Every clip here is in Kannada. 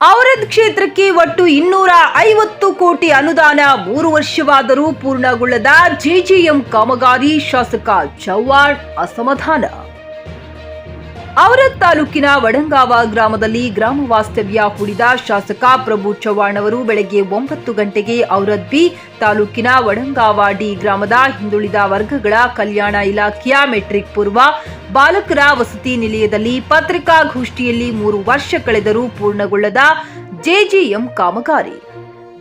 ಔರದ್ ಕ್ಷೇತ್ರಕ್ಕೆ ಒಟ್ಟು 250 ಕೋಟಿ ಅನುದಾನ 3 ವರ್ಷವಾದರೂ ಪೂರ್ಣಗೊಳ್ಳದ ಜೆಜೆಎಂ ಕಾಮಗಾರಿ ಶಾಸಕ ಚವ್ಹಾಣ್ ಅಸಮಾಧಾನ. ಔರದ್ ತಾಲೂಕಿನ ವಡಂಗಾವ ಗ್ರಾಮದಲ್ಲಿ ಗ್ರಾಮ ವಾಸ್ತವ್ಯ ಹೂಡಿದ ಶಾಸಕ ಪ್ರಭು ಚವ್ಹಾಣ್ ಅವರು ಬೆಳಗ್ಗೆ 9 ಗಂಟೆಗೆ ಔರದ್ ಬಿ ತಾಲೂಕಿನ ವಡಂಗಾವ ಡಿ ಗ್ರಾಮದ ಹಿಂದುಳಿದ ವರ್ಗಗಳ ಕಲ್ಯಾಣ ಇಲಾಖೆಯ ಮೆಟ್ರಿಕ್ ಪೂರ್ವ ಬಾಲಕರ ವಸತಿ ನಿಲಯದಲ್ಲಿ ಪತ್ರಿಕಾಗೋಷ್ಠಿಯಲ್ಲಿ 3 ವರ್ಷ ಕಳೆದರೂ ಪೂರ್ಣಗೊಳ್ಳದ ಜೆಜೆಎಂ ಕಾಮಗಾರಿ.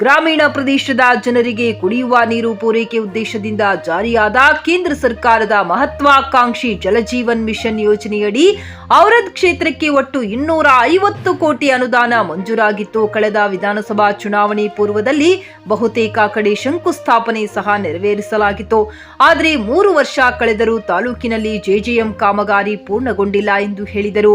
ಗ್ರಾಮೀಣ ಪ್ರದೇಶದ ಜನರಿಗೆ ಕುಡಿಯುವ ನೀರು ಪೂರೈಕೆ ಉದ್ದೇಶದಿಂದ ಜಾರಿಯಾದ ಕೇಂದ್ರ ಸರ್ಕಾರದ ಮಹತ್ವಾಕಾಂಕ್ಷಿ ಜಲಜೀವನ್ ಮಿಷನ್ ಯೋಜನೆಯಡಿ ಔರದ್ ಕ್ಷೇತ್ರಕ್ಕೆ ಒಟ್ಟು 250 ಕೋಟಿ ಅನುದಾನ ಮಂಜೂರಾಗಿತ್ತು. ಕಳೆದ ವಿಧಾನಸಭಾ ಚುನಾವಣೆ ಪೂರ್ವದಲ್ಲಿ ಬಹುತೇಕ ಕಡೆ ಶಂಕುಸ್ಥಾಪನೆ ಸಹ ನೆರವೇರಿಸಲಾಗಿತ್ತು. ಆದರೆ 3 ವರ್ಷ ಕಳೆದರೂ ತಾಲೂಕಿನಲ್ಲಿ ಜೆಜೆಎಂ ಕಾಮಗಾರಿ ಪೂರ್ಣಗೊಂಡಿಲ್ಲ ಎಂದು ಹೇಳಿದರು.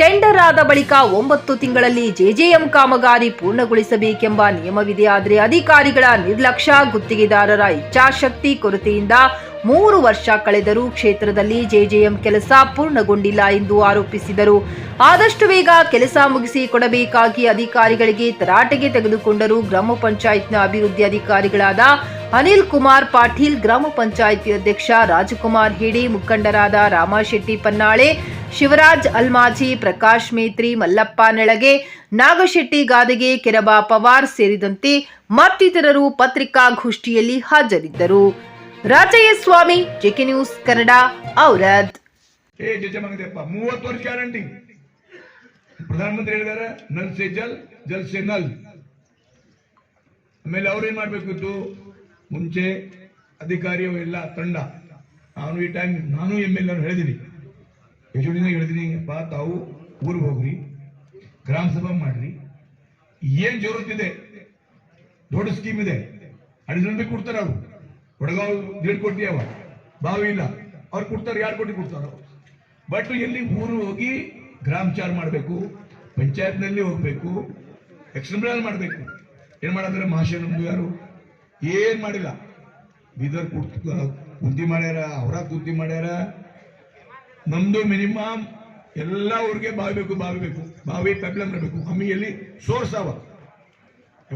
ಟೆಂಡರ್ ಆದ ಬಳಿಕ 9 ತಿಂಗಳಲ್ಲಿ ಜೆಜೆಎಂ ಕಾಮಗಾರಿ ಪೂರ್ಣಗೊಳಿಸಬೇಕೆಂಬ ನಿಯಮವಿದೆ. ಆದರೆ ಅಧಿಕಾರಿಗಳ ನಿರ್ಲಕ್ಷ್ಯ, ಗುತ್ತಿಗೆದಾರರ ಇಚ್ಛಾಶಕ್ತಿ ಕೊರತೆಯಿಂದ 3 ವರ್ಷ ಕಳೆದರೂ ಕ್ಷೇತ್ರದಲ್ಲಿ ಜೆಜೆಎಂ ಕೆಲಸ ಪೂರ್ಣಗೊಂಡಿಲ್ಲ ಎಂದು ಆರೋಪಿಸಿದರು. ಆದಷ್ಟು ಬೇಗ ಕೆಲಸ ಮುಗಿಸಿ ಕೊಡಬೇಕಾಗಿ ಅಧಿಕಾರಿಗಳಿಗೆ ತರಾಟೆಗೆ ತೆಗೆದುಕೊಂಡರು. ಗ್ರಾಮ ಪಂಚಾಯತ್ನ ಅಭಿವೃದ್ಧಿ ಅಧಿಕಾರಿಗಳಾದ ಅನಿಲ್ ಕುಮಾರ್ ಪಾಟೀಲ್, ಗ್ರಾಮ ಪಂಚಾಯಿತಿ ಅಧ್ಯಕ್ಷ ರಾಜಕುಮಾರ್ ಹೇಡಿ, ಮುಖಂಡರಾದ ರಾಮಶೆಟ್ಟಿ ಪನ್ನಾಳೆ, ಶಿವರಾಜ್ ಅಲ್ಮಾಜಿ, ಪ್ರಕಾಶ್ ಮೇತ್ರಿ, ಮಲ್ಲಪ್ಪ ನೆಳಗೆ, ನಾಗಶೆಟ್ಟಿ ಗಾದಗೆ, ಕೆರಬಾ ಪವಾರ್ ಸೇರಿದಂತೆ ಮತ್ತಿತರರು ಪತ್ರಿಕಾಗೋಷ್ಠಿಯಲ್ಲಿ ಹಾಜರಿದ್ದರು. ರಾಜಯ್ಯ ಸ್ವಾಮಿ, ಜೆಕೆ ನ್ಯೂಸ್ ಕನ್ನಡ, ಔರದ್. 30 ವರ್ಷ ಗ್ಯಾರಂಟಿ ಪ್ರಧಾನಮಂತ್ರಿ ಹೇಳಿದಾರೆ, ನಲ್ ಸೆ ಜಲ್, ಜಲ್ ಸೆ ನಲ್. ಆಮೇಲೆ ಅವ್ರೇನ್ ಮಾಡ್ಬೇಕಿತ್ತು, ಮುಂಚೆ ಅಧಿಕಾರಿ ಎಲ್ಲ ತಂಡ, ನಾನು ಈ ಟೈಮ್ ನಾನು MLA ಹೇಳಿದೀನಿ, ಯಶೋಡಿನ ಹೇಳಿದೀನಿ, ತಾವು ಊರಿಗೆ ಹೋಗ್ರಿ, ಗ್ರಾಮ ಸಭಾ ಮಾಡ್ರಿ, ಏನ್ ಜೋರುತ್ತಿದೆ, ದೊಡ್ಡ ಸ್ಕೀಮ್ ಇದೆ, ಅಡಿಷನಲ್ ಕೊಡ್ತಾರೆ. ಅವರು ವಡಗಾವ್ 1.5 ಕೋಟಿ ಅವ, ಬಾವಿ ಇಲ್ಲ, ಅವ್ರು ಕೊಡ್ತಾರೆ, 2 ಕೋಟಿ ಕೊಡ್ತಾರ. ಬಟ್ ಎಲ್ಲಿ ಊರು ಹೋಗಿ ಗ್ರಾಮಚಾರ ಮಾಡಬೇಕು, ಪಂಚಾಯತ್ನಲ್ಲಿ ಹೋಗ್ಬೇಕು, ಎಕ್ಸ್ಟರ್ನಲ್ ಮಾಡಬೇಕು. ಏನ್ ಮಾಡಿದ್ರೆ ಮಹಾಶಯ ನಮ್ದು ಯಾರು ಏನ್ ಮಾಡಿಲ್ಲ. ಬೀದರ್ ಕುಂತಿ ಮಾಡ್ಯಾರ, ಅವರ ಕುಂತಿ ಮಾಡ್ಯಾರ. ನಮ್ದು ಮಿನಿಮಮ್ ಎಲ್ಲ ಊರಿಗೆ ಬಾವಿ ಬೇಕು, ಬಾವಿ ಪೈಪ್ಲೈನ್ ಬರಬೇಕು. ಆಮೇಲೆ ಸೋರ್ಸ್ ಅವ,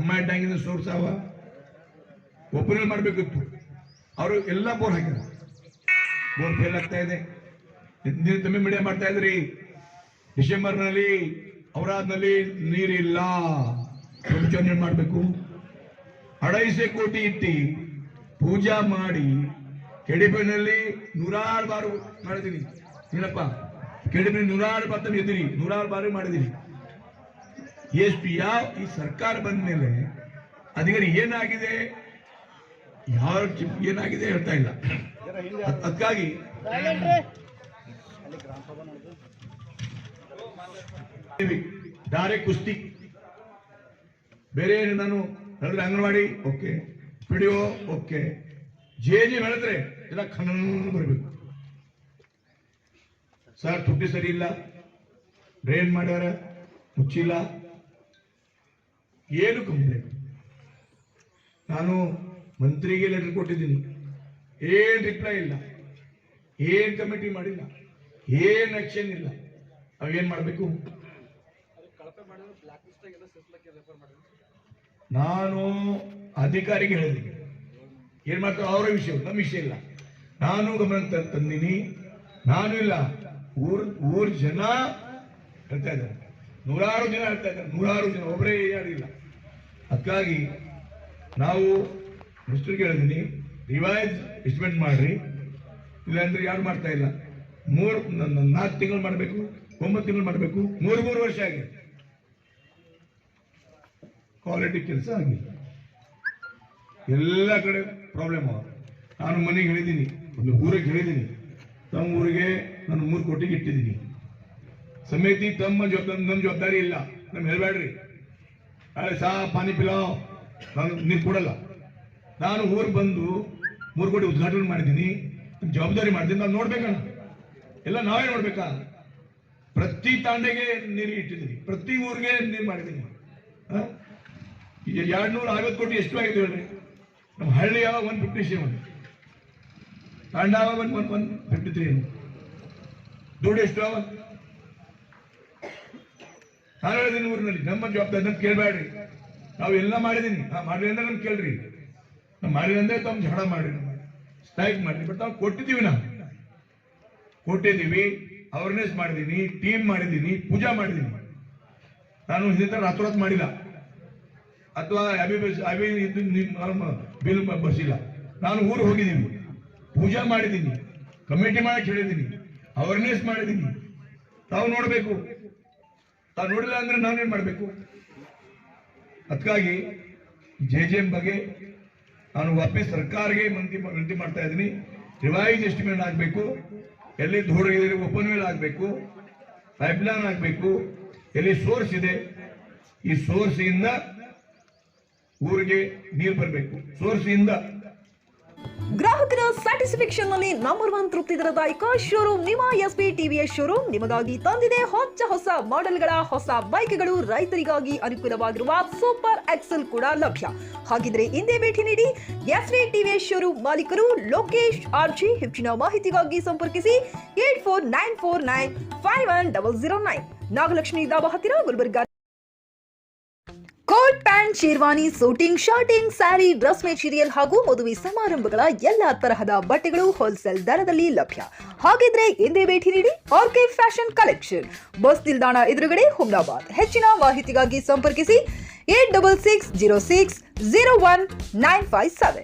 MI ಟ್ಯಾಂಕಿನ ಸೋರ್ಸ್ ಅವ, ಒಬ್ಬರಲ್ಲಿ ಮಾಡಬೇಕಿತ್ತು. ಅವರು ಎಲ್ಲ ಬೋರ್ ಹಾಕಿದ್ರು, ಬೋರ್ ಫೇಲ್ ಆಗ್ತಾ ಇದೆ. ತಮ್ಮಿ ಮೀಡಿಯಾ ಮಾಡ್ತಾ ಇದ್ರಿ, ಡಿಸೆಂಬರ್ನಲ್ಲಿ ಅವರಾದ್ನಲ್ಲಿ ನೀರಿಲ್ಲ, ಯೋಚನೆ ಮಾಡಬೇಕು. 250 ಕೋಟಿ ಇಟ್ಟು ಪೂಜಾ ಮಾಡಿ ಕೆಡಿಪಿನಲ್ಲಿ 106 ಬಾರು ಮಾಡಿದೀನಿ. ಏನಪ್ಪ, ಕೆಡಿಪಿ 106 ಬಾರಿ ಎದ್ದಿರಿ, 106 ಬಾರಿ ಮಾಡಿದೀನಿ. ಈ ಸರ್ಕಾರ ಬಂದ ಮೇಲೆ ಅಧಿಕಾರಿ ಏನಾಗಿದೆ, ಯಾರು ಏನಾಗಿದೆ ಹೇಳ್ತಾ ಇಲ್ಲ. ಅದಕ್ಕಾಗಿ ಡೈರೆಕ್ಟ್ ಕುಸ್ತಿ ಬೇರೆ. ನಾನು ಹೇಳಿದ್ರೆ anganwadi okay, PDO okay, JJ ಹೇಳಿದ್ರೆ ಎಲ್ಲ ಖನನ್ ಬರಬೇಕು. ಸರ್ ತುಟ್ಟಿ ಸರಿ ಇಲ್ಲ, ಡ್ರೈನ್ ಮಾಡ್ಯಾರ, ಮುಚ್ಚಿಲ್ಲ, ಏನು ಕಂಪ್ಲೇಂಟ್. ನಾನು ಮಂತ್ರಿಗೆ ಲೆಟರ್ ಕೊಟ್ಟಿದ್ದೀನಿ, ಏನ್ ರಿಪ್ಲೈ ಇಲ್ಲ, ಏನ್ ಕಮಿಟಿ ಮಾಡಿಲ್ಲ, ಏನ್ ಆಕ್ಷನ್ ಇಲ್ಲ. ಅವೇನ್ ಮಾಡಬೇಕು? ನಾನು ಅಧಿಕಾರಿಗೆ ಹೇಳಿದ್ದೀನಿ, ಏನ್ ಮಾಡ್ತಾರೆ ಅವರ ವಿಷಯ, ನಮ್ಮ ವಿಷಯ ಇಲ್ಲ. ನಾನು ಗಮನ ತಂದಿನಿ, ನಾನು ಇಲ್ಲ, ಊರ್ ಜನ ಹೇಳ್ತಾ ಇದ್ದಾರೆ, 106 ಜನ ಹೇಳ್ತಾ ಇದ್ದಾರೆ, 106 ಜನ, ಒಬ್ಬರೇ ಯಾರಿಲ್ಲ. ಅದಕ್ಕಾಗಿ ನಾವು ಮಿನಿಸ್ಟರ್ಗೆ ಹೇಳಿದ್ದೀನಿ, ರಿವೈಸ್ ಎಸ್ಟಿಮೇಟ್ ಮಾಡ್ರಿ, ಇಲ್ಲಾಂದ್ರೆ ಯಾರು ಮಾಡ್ತಾ ಇಲ್ಲ. 4 ತಿಂಗಳು ಮಾಡಬೇಕು, 9 ತಿಂಗಳು ಮಾಡಬೇಕು, 3 ವರ್ಷ ಆಗಿದೆ, ಕ್ವಾಲಿಟಿ ಕೆಲಸ ಆಗಿಲ್ಲ. ಎಲ್ಲ ಕಡೆ ಪ್ರಾಬ್ಲಮ್ ಅವ. ನಾನು ಮನೆಗೆ ಹೇಳಿದ್ದೀನಿ, ಒಂದು ಊರಿಗೆ ಹೇಳಿದ್ದೀನಿ, ತಮ್ಮ ಊರಿಗೆ ನಾನು 3 ಕೋಟಿಗೆ ಇಟ್ಟಿದ್ದೀನಿ. ಸಮಿತಿ ನಮ್ಮ ಜವಾಬ್ದಾರಿ ಇಲ್ಲ, ನಮ್ಗೆ ಹೇಳ್ಬೇಡ್ರಿ, ಸಾ ಪಾನಿ ಪಿಲಾವ್, ನಾನು ನೀರು ಕೊಡಲ್ಲ. ನಾನು ಊರಿಗೆ ಬಂದು 3 ಕೋಟಿ ಉದ್ಘಾಟನೆ ಮಾಡಿದ್ದೀನಿ, ಜವಾಬ್ದಾರಿ ಮಾಡಿದ್ದೀನಿ. ನಾವು ನೋಡ್ಬೇಕಣ್ಣ, ಎಲ್ಲ ನಾವೇ ನೋಡ್ಬೇಕಾ. ಪ್ರತಿ ತಾಂಡೆಗೆ ನೀರು ಇಟ್ಟಿದ್ದೀನಿ, ಪ್ರತಿ ಊರಿಗೆ ನೀರು ಮಾಡಿದ್ದೀನಿ. 250 ಕೋಟಿ ಎಷ್ಟು ಆಗಿದೆ ಹೇಳ್ರಿ. ನಮ್ಮ ಹಳ್ಳಿ ಯಾವ 157, ತಾಂಡ 153, ದುಡ್ಡು ಎಷ್ಟು ಅವ? ನಾನು ಹೇಳಿದ್ದೀನಿ ಊರಿನಲ್ಲಿ ನಮ್ಮ ಜವಾಬ್ದಾರಿ ಅಂತ ಕೇಳಬೇಡ್ರಿ. ನಾವು ಎಲ್ಲ ಮಾಡಿದೀನಿ, ಮಾಡ್ರಿ ಅಂದ್ರೆ ನಮ್ಗೆ ಕೇಳ್ರಿ. ನಾವು ಮಾಡಿಲ್ಲ ಅಂದ್ರೆ ತಮ್ಮ ಜಗಳ ಮಾಡ್ರಿ, ಸ್ಟ್ರೈಕ್ ಮಾಡ್ರಿ. ಬಟ್ ನಾವು ಕೊಟ್ಟಿದ್ದೀವಿ, ಕೊಟ್ಟಿದ್ದೀವಿ, ಅವೇರ್ನೆಸ್ ಮಾಡಿದ್ದೀನಿ, ಟೀಮ್ ಮಾಡಿದ್ದೀನಿ, ಪೂಜಾ ಮಾಡಿದ್ದೀನಿ. ನಾನು ಇದೇ ತರ ರಾತ್ರೋತ್ ಮಾಡಿಲ್ಲ, ಅಥವಾ ಬಿಲ್ ಬಸ್ಸಿಲ್ಲ. ನಾನು ಊರು ಹೋಗಿದ್ದೀನಿ, ಪೂಜಾ ಮಾಡಿದ್ದೀನಿ, ಕಮಿಟಿ ಮಾಡಕ್ಕೆ ಹೇಳಿದ್ದೀನಿ, ಅವೇರ್ನೆಸ್ ಮಾಡಿದ್ದೀನಿ. ತಾವು ನೋಡಬೇಕು, ತಾವು ನೋಡಿಲ್ಲ ಅಂದ್ರೆ ನಾವೇನ್ ಮಾಡಬೇಕು? ಅದಕ್ಕಾಗಿ JJM ಬಗ್ಗೆ ನಾನು ವಾಪಸ್ ಸರ್ಕಾರಕ್ಕೆ ವಿನಂತಿ ಮಾಡ್ತಾ ಇದ್ದೀನಿ. ರಿವೈಸ್ ಎಸ್ಟಿಮೇಟ್ ಆಗಬೇಕು, ಎಲ್ಲಿ ಧೂಳು ಇದೆ ಓಪನ್ ವೇಲ್ ಆಗಬೇಕು, ಪೈಪ್ಲೈನ್ ಆಗಬೇಕು, ಎಲ್ಲಿ ಸೋರ್ಸ್ ಇದೆ ಈ ಸೋರ್ಸ್ ಇಂದ ಊರಿಗೆ ನೀರು ಬರಬೇಕು, ಸೋರ್ಸ್ ಇಂದ. ಗ್ರಾಹಕರ ಸ್ಯಾಟಿಸ್ಫ್ಯಾಕ್ಷನ್ ನಲ್ಲಿ ನಂಬರ್ 1 ತೃಪ್ತಿದಾಯಕ ಶೋರೂಮ್ ನಿಮ್ಮ SP TVS ಶೋರೂಮ್ ನಿಮಗಾಗಿ ತಂದಿದೆ ಹೊಸ ಮಾಡೆಲ್ಗಳ ಹೊಸ ಬೈಕ್ಗಳು. ರೈತರಿಗಾಗಿ ಅನುಕೂಲವಾಗಿರುವ ಸೂಪರ್ ಎಕ್ಸೆಲ್ ಕೂಡ ಲಭ್ಯ. ಹಾಗಿದ್ರೆ ಹಿಂದೆ ಭೇಟಿ ನೀಡಿ SP TVS ಶೋರೂಮ್ ಮಾಲೀಕರು ಲೋಕೇಶ್ RG. ಹೆಚ್ಚಿನ ಮಾಹಿತಿಗಾಗಿ ಸಂಪರ್ಕಿಸಿ 8494951009, ನಾಗಲಕ್ಷ್ಮಿ ದಾಬಾ ಹತ್ತಿರ, Gulbarga. Coat pant, sherwani, suiting, shirting, sari, dress material ಹಾಗೂ ಮದುವೆ ಸಮಾರಂಭಗಳ ಎಲ್ಲಾ ತರಹದ ಬಟ್ಟೆಗಳು ಹೋಲ್ಸೇಲ್ ದರದಲ್ಲಿ ಲಭ್ಯ. ಹಾಗಿದ್ರೆ ಹಿಂದೆ ಭೇಟಿ ನೀಡಿ RK ಫ್ಯಾಷನ್ ಕಲೆಕ್ಷನ್, ಬಸ್ ನಿಲ್ದಾಣ ಎದುರುಗಡೆ, ಹುಮ್ನಾಬಾದ್. ಹೆಚ್ಚಿನ ಮಾಹಿತಿಗಾಗಿ ಸಂಪರ್ಕಿಸಿ 8660601957.